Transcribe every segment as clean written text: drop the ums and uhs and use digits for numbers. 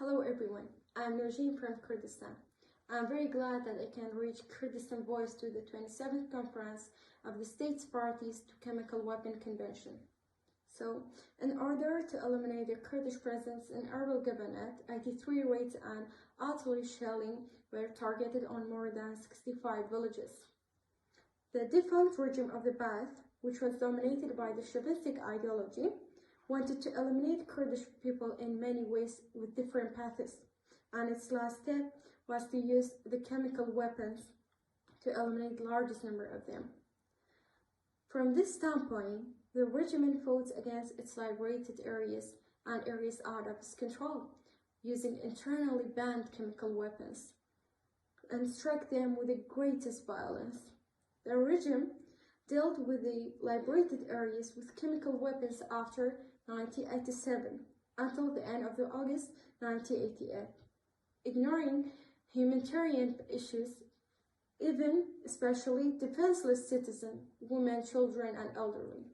Hello everyone, I'm Nurjeen from Kurdistan. I'm very glad that I can reach Kurdistan Voice to the 27th conference of the states parties to Chemical Weapon Convention. So, in order to eliminate the Kurdish presence in Erbil Governorate, 83 raids and artillery shelling were targeted on more than 65 villages. The defunct regime of the Ba'ath, which was dominated by the Shaivistic ideology, wanted to eliminate Kurdish people in many ways with different paths, and its last step was to use the chemical weapons to eliminate the largest number of them. From this standpoint, the regime fought against its liberated areas and areas out of its control, using internally banned chemical weapons, and struck them with the greatest violence. The regime dealt with the liberated areas with chemical weapons after 1987 until the end of August 1988, ignoring humanitarian issues, even especially defenseless citizens, women, children, and elderly.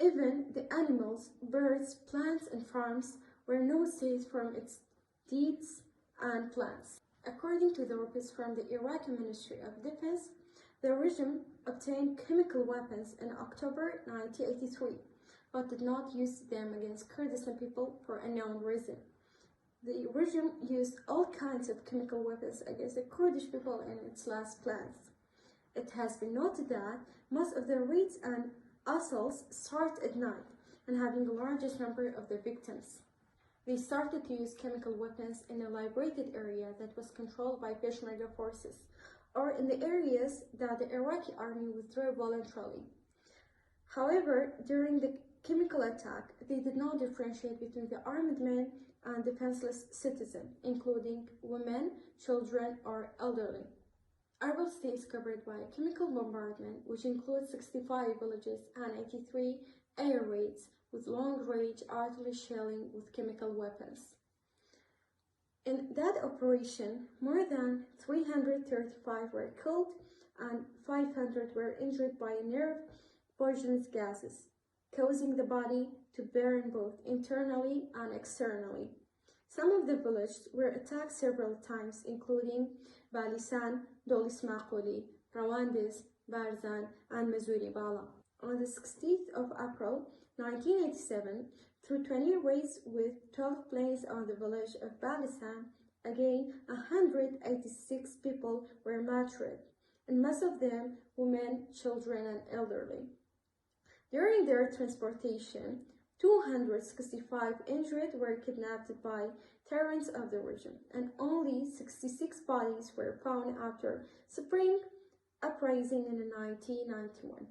Even the animals, birds, plants, and farms were not safe from its deeds and plans. According to the reports from the Iraqi Ministry of Defense, the regime obtained chemical weapons in October 1983, but did not use them against Kurdistan people for unknown reason. The regime used all kinds of chemical weapons against the Kurdish people in its last plans. It has been noted that most of the raids and assaults start at night and having the largest number of the victims. They started to use chemical weapons in a liberated area that was controlled by Peshmerga forces, or in the areas that the Iraqi army withdrew voluntarily. However, during the chemical attack, they did not differentiate between the armed men and defenseless citizens, including women, children, or elderly. Erbil state is covered by a chemical bombardment, which includes 65 villages and 83 air raids with long-range artillery shelling with chemical weapons. In that operation, more than 335 were killed and 500 were injured by nerve poisonous gases, causing the body to burn both internally and externally. Some of the villages were attacked several times, including Balisan, Dolis Maqoli, Rawandiz, Barzan, and Mazuri Bala. On the 16th of April 1987, through 20 raids with 12 planes on the village of Balisan, again 186 people were martyred, and most of them women, children, and elderly. During their transportation, 265 injured were kidnapped by terrorists of the regime, and only 66 bodies were found after spring uprising in 1991,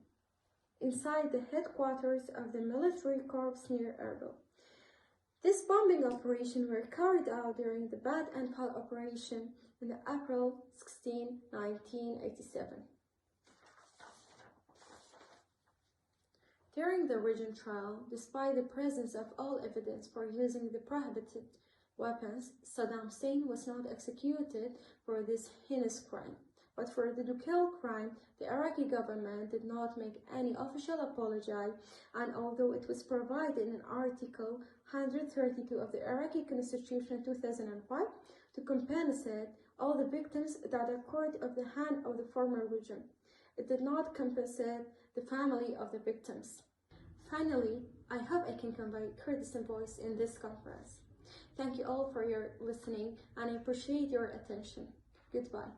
inside the headquarters of the military corps near Erbil. This bombing operation were carried out during the Bad and Pal operation in April 16, 1987. During the regime trial, despite the presence of all evidence for using the prohibited weapons, Saddam Hussein was not executed for this heinous crime. But for the Duqail crime, the Iraqi government did not make any official apology, and although it was provided in Article 132 of the Iraqi Constitution 2005 to compensate all the victims that occurred at the hand of the former regime, it did not compensate the family of the victims. Finally, I hope I can convey Kurdistan voice in this conference. Thank you all for your listening, and I appreciate your attention. Goodbye.